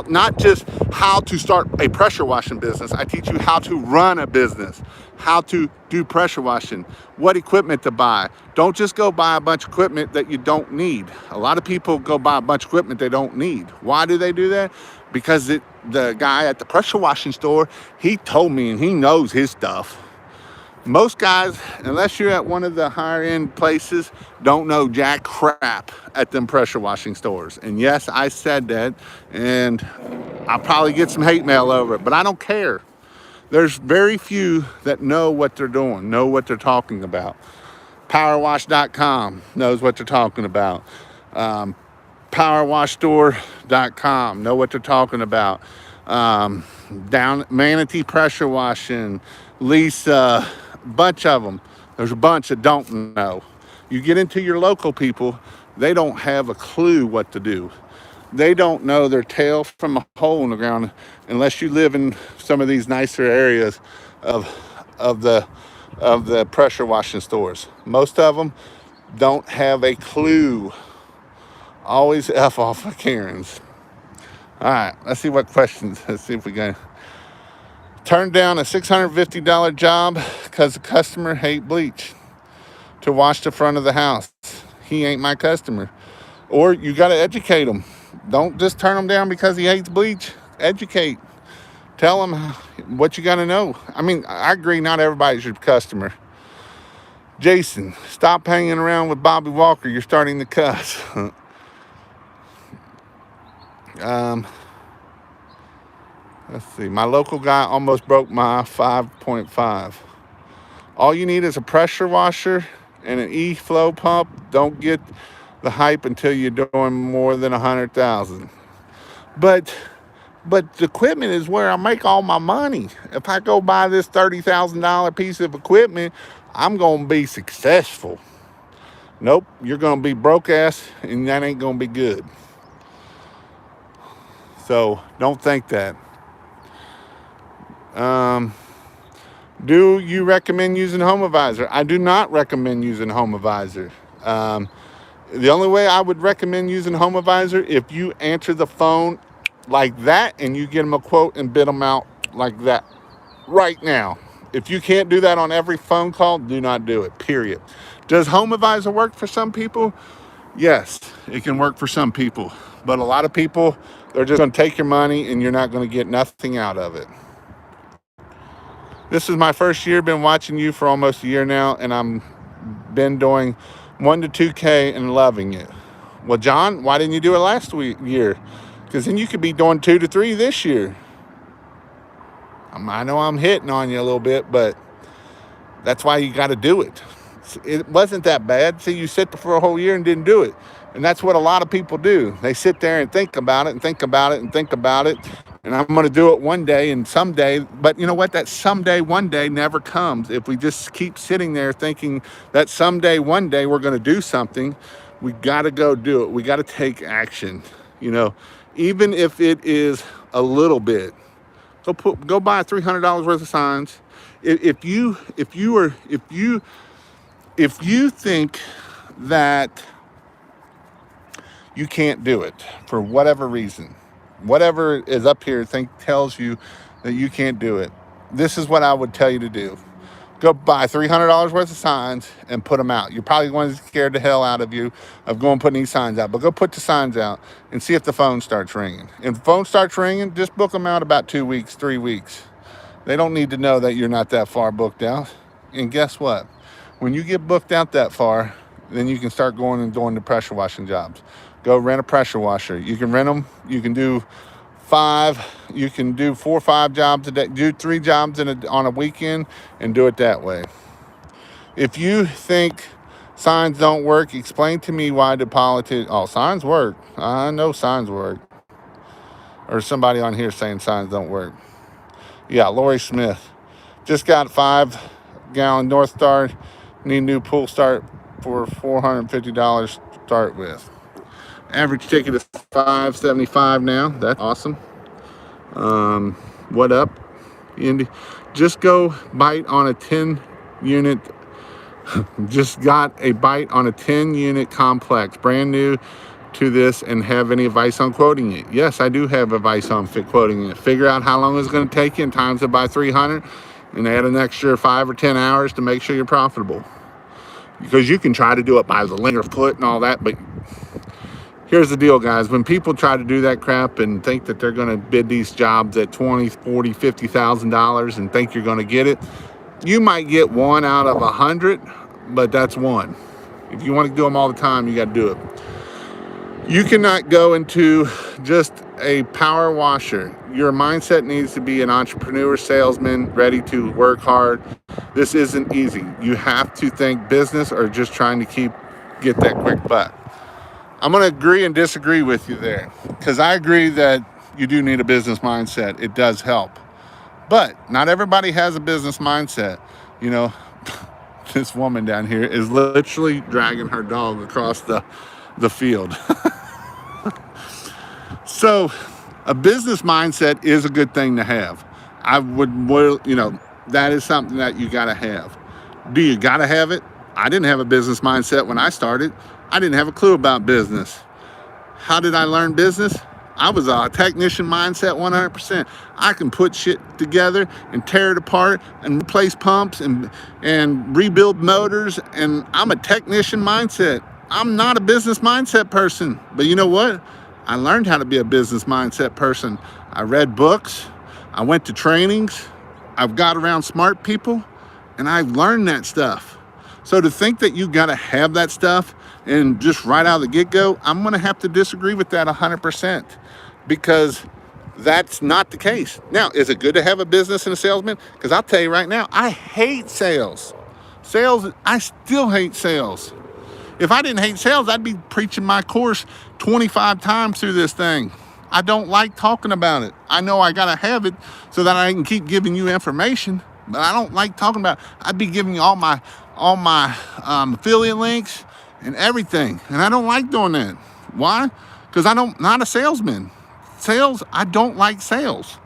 not just how to start a pressure washing business. I teach you how to run a business, how to do pressure washing, what equipment to buy. Don't just go buy a bunch of equipment that you don't need. A lot of people go buy a bunch of equipment they don't need. Why do they do that? Because the guy at the pressure washing store, he told me, and he knows his stuff. Most guys, unless you're at one of the higher end places, don't know jack crap at them pressure washing stores. And yes, I said that, and I'll probably get some hate mail over it, but I don't care. There's very few that know what they're doing, know what they're talking about. Powerwash.com knows what they're talking about. Powerwashstore.com know what they're talking about. Down Manatee Pressure Washing, Lisa, bunch of them. There's a bunch that don't know. You get into your local people, they don't have a clue what to do. They don't know their tail from a hole in the ground unless you live in some of these nicer areas of the pressure washing stores. Most of them don't have a clue. Always F off of Karens. All right, let's see what questions. Let's see if we can. Turned down a $650 job because the customer hate bleach to wash the front of the house. He ain't my customer. Or you got to educate him. Don't just turn him down because he hates bleach. Educate. Tell him what you got to know. I mean, I agree, not everybody's your customer. Jason, stop hanging around with Bobby Walker. You're starting to cuss. Let's see. My local guy almost broke my 5.5. All you need is a pressure washer and an E-flow pump. Don't get the hype until you're doing more than 100,000. But the equipment is where I make all my money. If I go buy this $30,000 piece of equipment, I'm going to be successful. Nope, you're going to be broke ass, and that ain't going to be good. So don't think that. Do you recommend using HomeAdvisor? I do not recommend using HomeAdvisor. The only way I would recommend using HomeAdvisor, if you answer the phone like that and you get them a quote and bid them out like that right now. If you can't do that on every phone call, do not do it, period. Does HomeAdvisor work for some people? Yes, it can work for some people. But a lot of people, they're just going to take your money and you're not going to get nothing out of it. This is my first year, been watching you for almost a year now, and I'm been doing 1 to 2K and loving it. Well, John, why didn't you do it last year? Because then you could be doing 2 to 3 this year. I know I'm hitting on you a little bit, but that's why you got to do it. It wasn't that bad. See, you sit there for a whole year and didn't do it. And that's what a lot of people do. They sit there and think about it and think about it and think about it. And I'm going to do it one day and someday. But you know what? That someday, one day never comes. If we just keep sitting there thinking that someday, one day we're going to do something, we got to go do it. We got to take action. You know, even if it is a little bit. Go buy $300 worth of signs. If you think that you can't do it for whatever reason, whatever is up here tells you that you can't do it, this is what I would tell you to do. Go buy $300 worth of signs and put them out. You're probably going to scare the hell out of you of going putting these signs out, but go put the signs out and see if the phone starts ringing. If the phone starts ringing, just book them out about 2 weeks, 3 weeks. They don't need to know that you're not that far booked out. And guess what? When you get booked out that far, then you can start going and doing the pressure washing jobs. Go rent a pressure washer. You can rent them. You can do 5. You can do 4 or 5 jobs a day. Do 3 jobs on a weekend and do it that way. If you think signs don't work, explain to me why the politics. Oh, signs work. I know signs work. Or somebody on here saying signs don't work. Yeah, Lori Smith. Just got 5-gallon North Star. Need new pool start for $450 to start with. Average ticket is $575 now. That's awesome. What up, Indy? Just go bite on a 10 unit. Just got a bite on a 10 unit complex, brand new to this, and have any advice on quoting it? Yes, I do have advice on quoting it. Figure out how long it's going to take you and times it by 300. and add an extra 5 or 10 hours to make sure you're profitable. Because you can try to do it by the linear foot and all that, but here's the deal, guys. When people try to do that crap and think that they're going to bid these jobs at $20, $40, $50,000 and think you're going to get it, you might get 1 out of 100, but that's one. If you want to do them all the time, you got to do it. You cannot go into just a power washer. Your mindset needs to be an entrepreneur, salesman, ready to work hard. This isn't easy. You have to think business or just trying to get that quick buck. I'm going to agree and disagree with you there, because I agree that you do need a business mindset. It does help. But not everybody has a business mindset. You know, this woman down here is literally dragging her dog across the field. So a business mindset is a good thing to have. That is something that you got to have. Do you got to have it? I didn't have a business mindset when I started. I didn't have a clue about business. How did I learn business? I was a technician mindset 100%. I can put shit together and tear it apart and replace pumps and rebuild motors, and I'm a technician mindset. I'm not a business mindset person. But you know what? I learned how to be a business mindset person. I read books. I went to trainings. I've got around smart people, and I've learned that stuff. So to think that you got to have that stuff and just right out of the get-go, I'm going to have to disagree with that 100%, because that's not the case. Now, is it good to have a business and a salesman? Because I'll tell you right now, I hate sales. I still hate sales. If I didn't hate sales, I'd be preaching my course 25 times through this thing. I don't like talking about it. I know I got to have it so that I can keep giving you information, but I don't like talking about it. I'd be giving you all my affiliate links and everything, and I don't like doing that. Why? Because not a salesman. I don't like sales.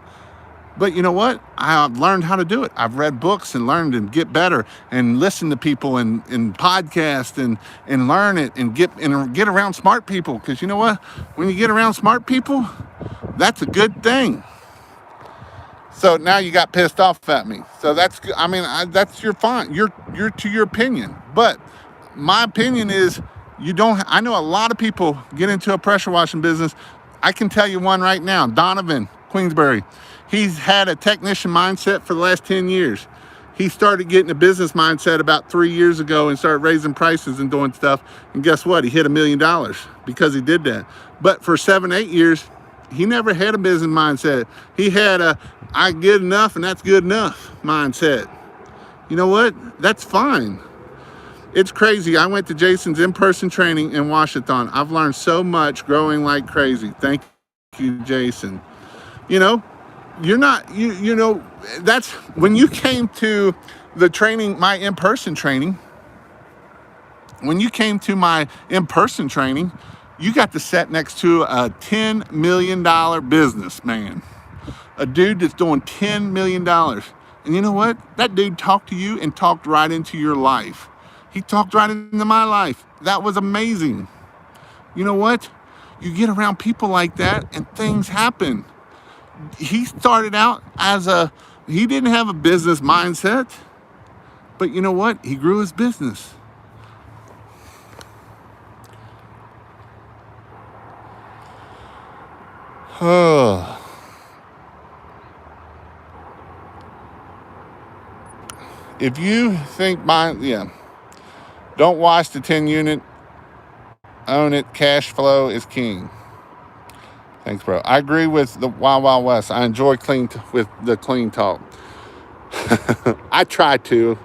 But you know what? I've learned how to do it. I've read books and learned and get better and listen to people and podcast and learn it and get around smart people. Because you know what? When you get around smart people, that's a good thing. So now you got pissed off at me. So that's your fine. You're to your opinion. But my opinion is I know a lot of people get into a pressure washing business. I can tell you one right now, Donovan, Queensbury. He's had a technician mindset for the last 10 years. He started getting a business mindset about 3 years ago and started raising prices and doing stuff. And guess what? He hit $1 million because he did that. But for 7, 8 years, he never had a business mindset. He had I get enough and that's good enough mindset. You know what? That's fine. It's crazy. I went to Jason's in-person training in Washington. I've learned so much, growing like crazy. Thank you, Jason. You know, that's when you came to the training, my in-person training. When you came to my in-person training, you got to sit next to a $10 million businessman, a dude that's doing $10 million. And you know what? That dude talked to you and talked right into your life. He talked right into my life. That was amazing. You know what? You get around people like that and things happen. He started out he didn't have a business mindset, but you know what? He grew his business. If you think don't wash the 10 unit, own it, cash flow is king. Thanks, bro. I agree with the Wild Wild West. I enjoy with the clean talk. I try to.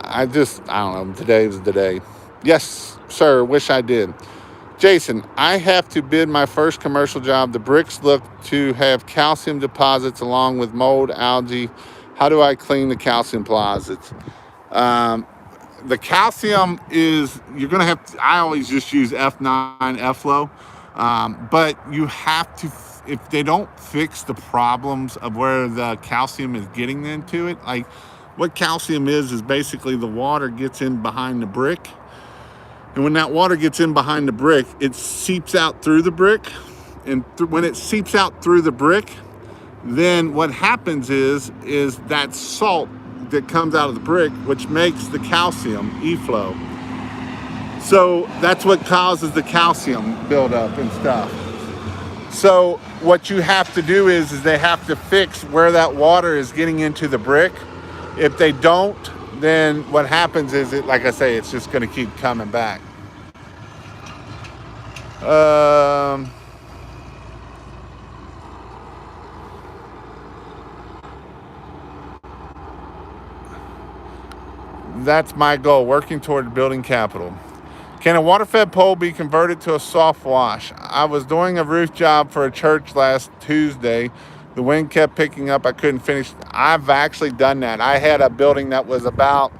I don't know. Today's the day. Yes, sir. Wish I did. Jason, I have to bid my first commercial job. The bricks look to have calcium deposits along with mold, algae. How do I clean the calcium deposits? The calcium is, you're going to have to, I always just use F9 Efflow. But you have to, if they don't fix the problems of where the calcium is getting into it, like what calcium is basically the water gets in behind the brick. And when that water gets in behind the brick, it seeps out through the brick. And when it seeps out through the brick, then what happens is that salt that comes out of the brick, which makes the calcium efflow. So that's what causes the calcium buildup and stuff. So what you have to do is they have to fix where that water is getting into the brick. If they don't, then what happens is, like I say, it's just going to keep coming back. That's my goal, working toward building capital. Can a water-fed pole be converted to a soft wash? I was doing a roof job for a church last Tuesday. The wind kept picking up. I couldn't finish. I've actually done that. I had a building that was about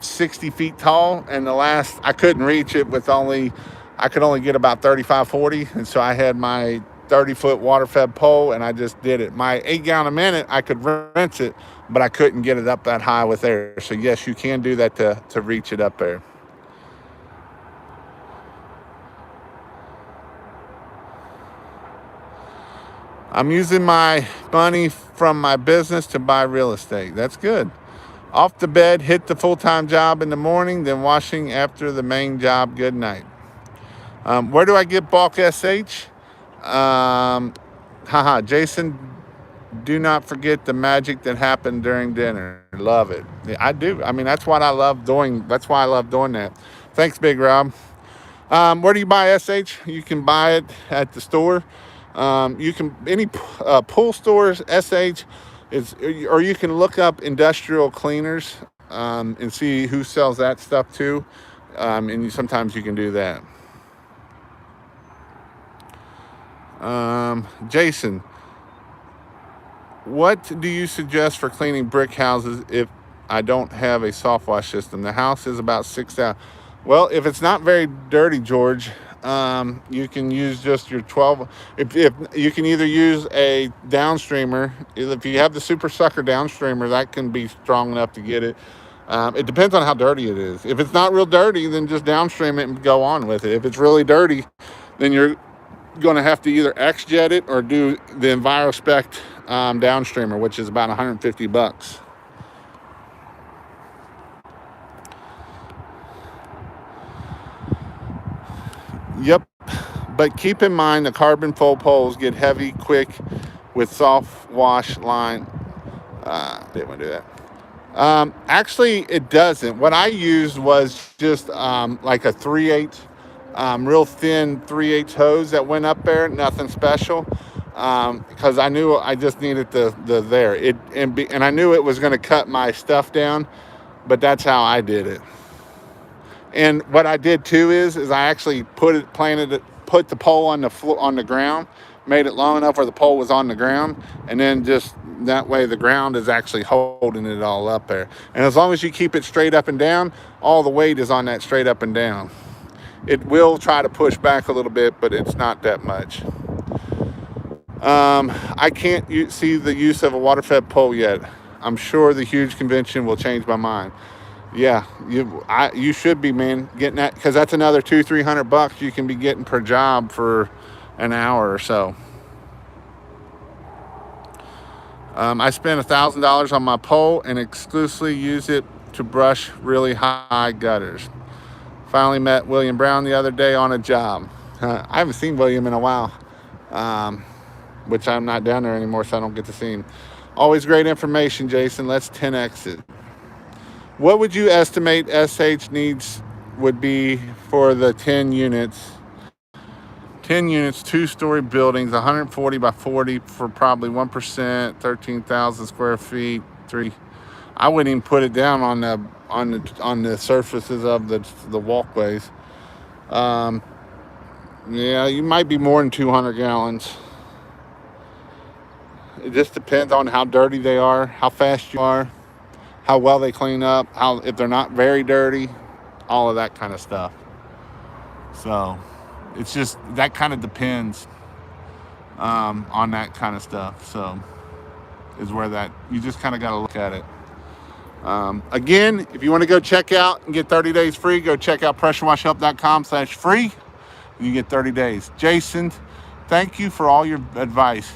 60 feet tall, and I couldn't reach it I could only get about 35, 40. And so I had my 30-foot water-fed pole, and I just did it. My 8 gallon a minute, I could rinse it, but I couldn't get it up that high with air. So yes, you can do that to reach it up there. I'm using my money from my business to buy real estate. That's good. Off the bed, hit the full-time job in the morning, then washing after the main job. Good night. Where do I get bulk SH? Jason, do not forget the magic that happened during dinner. Love it. I do. I mean, that's what I love doing. That's why I love doing that. Thanks, Big Rob. Where do you buy SH? You can buy it at the store. You can, any pool stores, SH is, or you can look up industrial cleaners and see who sells that stuff too. And sometimes you can do that. Jason, what do you suggest for cleaning brick houses if I don't have a soft wash system? The house is about 6,000. Well, if it's not very dirty, George, you can use just your 12. If you can either use a downstreamer, if you have the super sucker downstreamer, that can be strong enough to get it. It depends on how dirty it is. If it's not real dirty, then just downstream it and go on with it. If it's really dirty, then you're going to have to either X-jet it or do the EnviroSpect downstreamer, which is about $150. Yep, but keep in mind the carbon full poles get heavy quick with soft wash line. Didn't want to do that. Actually, it doesn't. What I used was just like a 3/8, real thin 3/8 hose that went up there. Nothing special, because I knew I just needed the there. And I knew it was going to cut my stuff down, but that's how I did it. And what I did too is I actually put the pole on the floor, on the ground, made it long enough where the pole was on the ground, and then just that way the ground is actually holding it all up there. And as long as you keep it straight up and down, all the weight is on that straight up and down. It will try to push back a little bit, but it's not that much. I can't see the use of a water-fed pole yet. I'm sure the huge convention will change my mind. Yeah, you should be, man, getting that, because that's another $200-300 you can be getting per job for an hour or so. I spent $1,000 on my pole and exclusively use it to brush really high gutters. Finally met William Brown the other day on a job. I haven't seen William in a while, which I'm not down there anymore, so I don't get to see him. Always great information, Jason. Let's 10x it. What would you estimate SH needs would be for the 10 units? 10 units, 2-story buildings, 140 by 40 for probably 1%, 13,000 square feet. I wouldn't even put it down on the surfaces of the walkways. Yeah, you might be more than 200 gallons. It just depends on how dirty they are, how fast you are, how well they clean up, if they're not very dirty, all of that kind of stuff. So it's just, that kind of depends on that kind of stuff. So is where that, you just kind of got to look at it. Again, if you want to go check out and get 30 days free, go check out pressurewashhelp.com/free. You get 30 days. Jason, thank you for all your advice.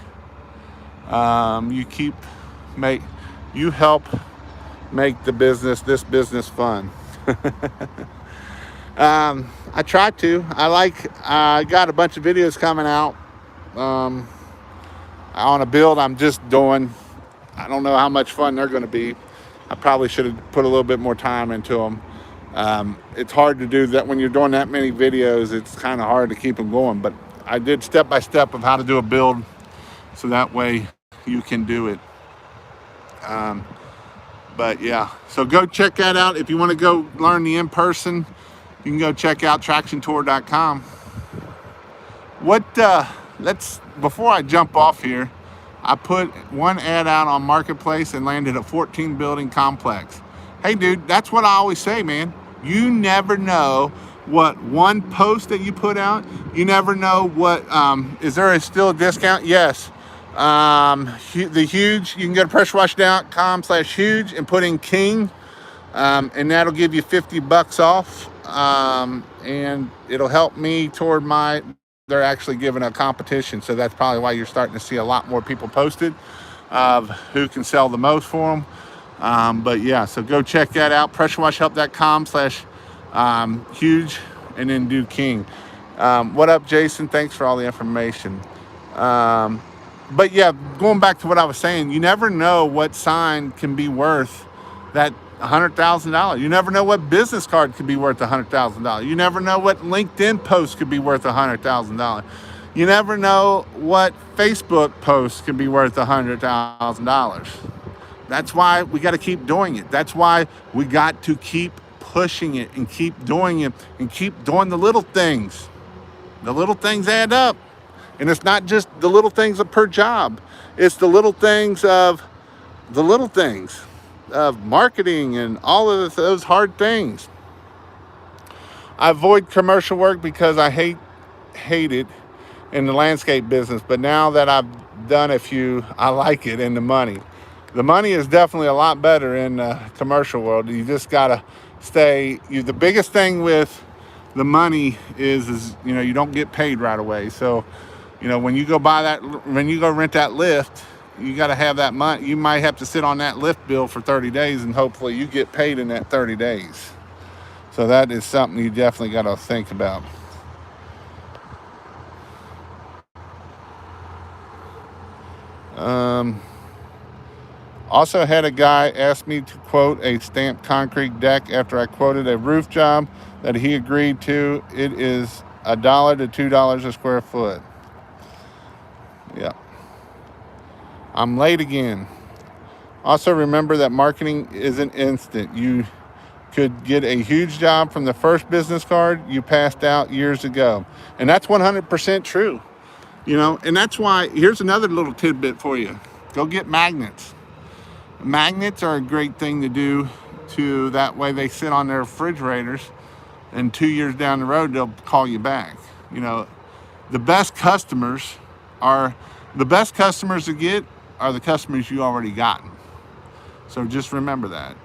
You you help make this business fun. I try to. I got a bunch of videos coming out on a build I'm just doing. I don't know how much fun they're going to be. I probably should have put a little bit more time into them. It's hard to do that when you're doing that many videos. It's kind of hard to keep them going, but I did step by step of how to do a build, so that way you can do it. But yeah, so go check that out. If you want to go learn the in-person, you can go check out tractiontour.com. Before I jump off here, I put one ad out on Marketplace and landed a 14 building complex. Hey dude, that's what I always say, man. You never know what one post that you put out, you never know what, is there still a discount? Yes. The huge, you can go to pressurewash.com/huge and put in king, and that'll give you $50 off, and it'll help me toward they're actually giving a competition, so that's probably why you're starting to see a lot more people posted of who can sell the most for them. But yeah, so go check that out, pressurewashhelp.com/huge, and then do king. What up, Jason? Thanks for all the information. But yeah, going back to what I was saying, you never know what sign can be worth that $100,000. You never know what business card could be worth $100,000. You never know what LinkedIn post could be worth $100,000. You never know what Facebook post could be worth $100,000. That's why we got to keep doing it. That's why we got to keep pushing it and keep doing it and keep doing the little things. The little things add up. And it's not just the little things per job. It's the little things of marketing and all of those hard things. I avoid commercial work because I hate it in the landscape business. But now that I've done a few, I like it, and the money. The money is definitely a lot better in the commercial world. You just gotta the biggest thing with the money is you don't get paid right away. So when you go rent that lift, you got to have that money. You might have to sit on that lift bill for 30 days, and hopefully you get paid in that 30 days. So that is something you definitely got to think about. Also had a guy ask me to quote a stamped concrete deck after I quoted a roof job that he agreed to. It is $1 to $2 a square foot. Yeah. I'm late again. Also remember that marketing isn't instant. You could get a huge job from the first business card you passed out years ago. And that's 100% true. And that's why, here's another little tidbit for you. Go get magnets. Magnets are a great thing to do, that way they sit on their refrigerators, and 2 years down the road, they'll call you back. The best customers to get are the customers you already gotten. So just remember that.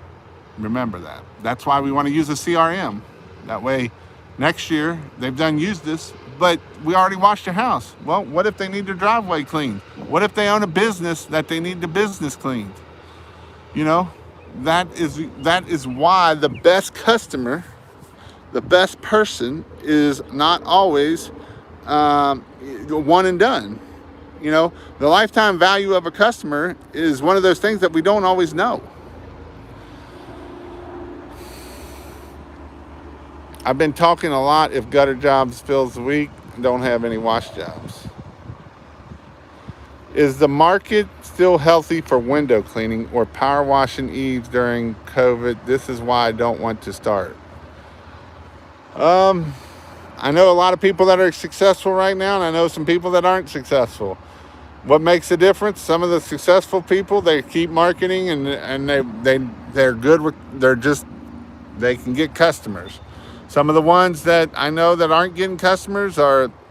That's why we want to use a CRM. That way, next year, they've used this, but we already washed your house. Well, what if they need their driveway cleaned? What if they own a business that they need the business cleaned? That is why the best customer, the best person, is not always one and done. The lifetime value of a customer is one of those things that we don't always know. I've been talking a lot. If gutter jobs fills the week, don't have any wash jobs. Is the market still healthy for window cleaning or power washing eaves during COVID? This is why I don't want to start. I know a lot of people that are successful right now, and I know some people that aren't successful. What makes the difference? Some of the successful people, they keep marketing and they're good with, they can get customers. Some of the ones that I know that aren't getting customers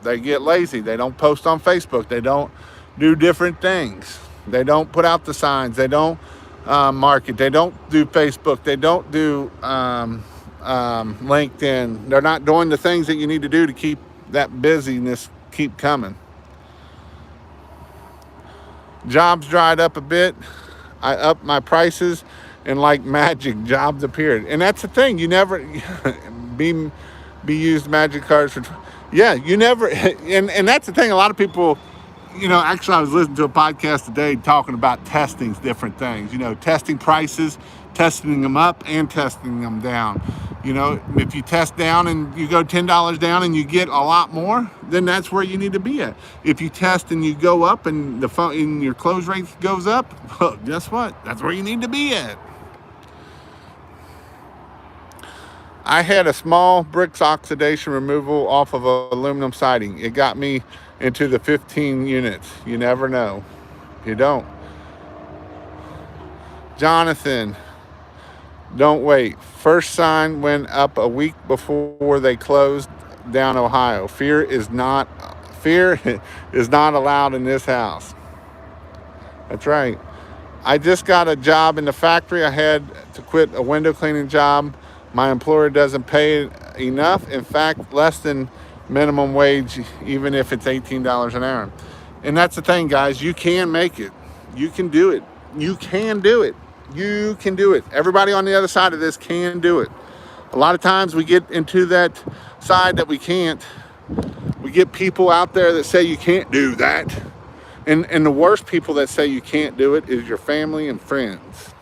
they get lazy. They don't post on Facebook. They don't do different things. They don't put out the signs. They don't market. They don't do Facebook. They don't do LinkedIn. They're not doing the things that you need to do to keep that busyness keep coming. Jobs dried up a bit. I upped my prices, and like magic, jobs appeared. And that's the thing. You never be used magic cards for. Yeah, you never. And that's the thing. A lot of people. Actually, I was listening to a podcast today talking about testing different things. Testing prices, testing them up, and testing them down. If you test down and you go $10 down and you get a lot more, then that's where you need to be at. If you test and you go up and your close rate goes up, well, guess what? That's where you need to be at. I had a small bricks oxidation removal off of aluminum siding. It got me into the 15 units. You never know. You don't. Jonathan, don't wait. First sign went up a week before they closed down Ohio. Fear is not allowed in this house. That's right. I just got a job in the factory. I had to quit a window cleaning job. My employer doesn't pay enough. In fact, less than minimum wage, even if it's $18 an hour. And that's the thing, guys. You can make it. You can do it. You can do it. You can do it. Everybody on the other side of this can do it. A lot of times we get into that side that we can't. We get people out there that say you can't do that. And the worst people that say you can't do it is your family and friends.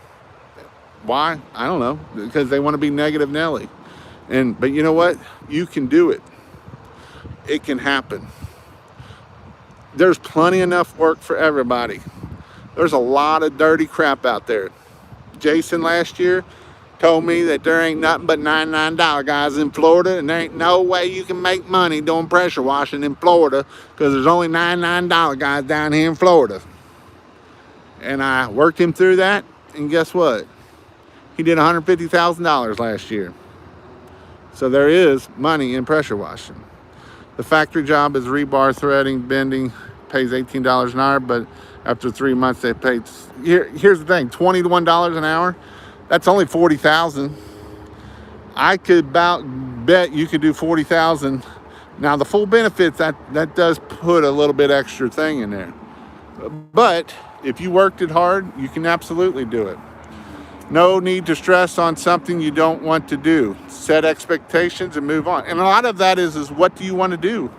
Why? I don't know. Because they want to be negative Nelly. But you know what? You can do it. It can happen. There's plenty enough work for everybody. There's a lot of dirty crap out there. Jason last year told me that there ain't nothing but $99 guys in Florida, and there ain't no way you can make money doing pressure washing in Florida because there's only $99 guys down here in Florida. And I worked him through that, and guess what? He did $150,000 last year. So there is money in pressure washing. The factory job is rebar, threading, bending, pays $18 an hour, but after 3 months they paid. Here's the thing: $21 an hour. That's only $40,000. I could about bet you could do $40,000. Now the full benefits that does put a little bit extra thing in there, but if you worked it hard, you can absolutely do it. No need to stress on something you don't want to do. Set expectations and move on. And a lot of that is what do you want to do?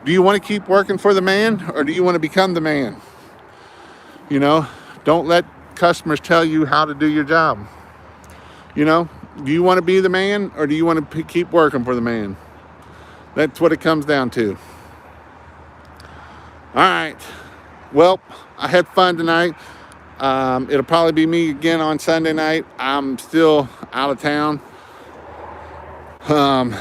Do you want to keep working for the man, or do you want to become the man? Don't let customers tell you how to do your job. Do you want to be the man, or do you want to keep working for the man? That's what it comes down to. All right. Well, I had fun tonight. It'll probably be me again on Sunday night. I'm still out of town. I'm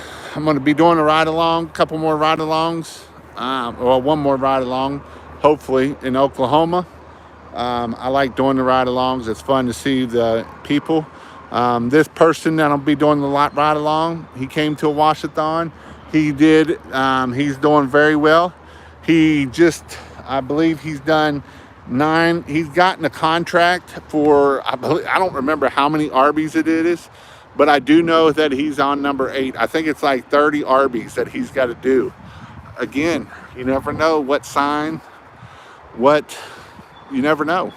going to be doing a ride-along, a couple more ride-alongs, one more ride-along, hopefully, in Oklahoma. I like doing the ride-alongs. It's fun to see the people. This person that I'll be doing the ride-along, he came to a wash-a-thon. He's doing very well. I believe he's done 9. He's gotten a contract for, I don't remember how many Arby's it is, but I do know that he's on number 8. I think it's like 30 Arby's that he's got to do. Again, you never know you never know.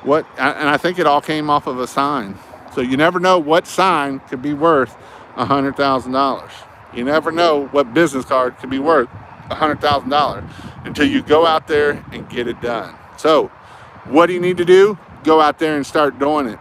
And I think it all came off of a sign. So you never know what sign could be worth $100,000. You never know what business card could be worth $100,000 until you go out there and get it done. So what do you need to do? Go out there and start doing it.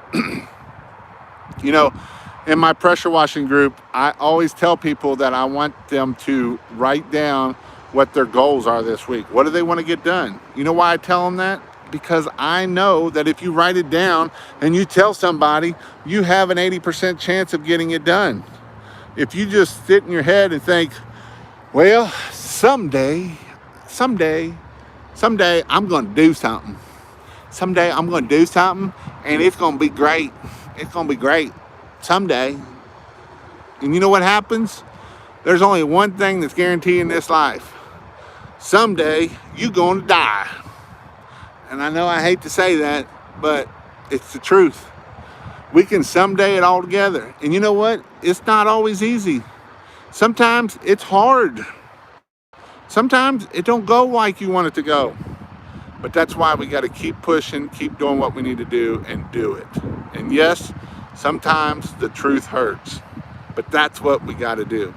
In my pressure washing group, I always tell people that I want them to write down what their goals are this week. What do they want to get done? You know why I tell them that? Because I know that if you write it down and you tell somebody, you have an 80% chance of getting it done. If you just sit in your head and think, well, someday, I'm going to do something. Someday I'm going to do something and it's going to be great. It's going to be great someday. And you know what happens? There's only one thing that's guaranteed in this life. Someday you're going to die. And I know I hate to say that, but it's the truth. We can someday it all together. And you know what? It's not always easy. Sometimes it's hard. Sometimes it don't go like you want it to go. But that's why we got to keep pushing, keep doing what we need to do, and do it. And yes, sometimes the truth hurts, but that's what we got to do.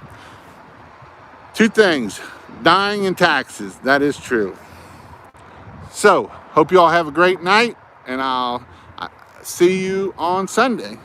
Two things: dying and taxes. That is true. So, hope you all have a great night, and I'll see you on Sunday.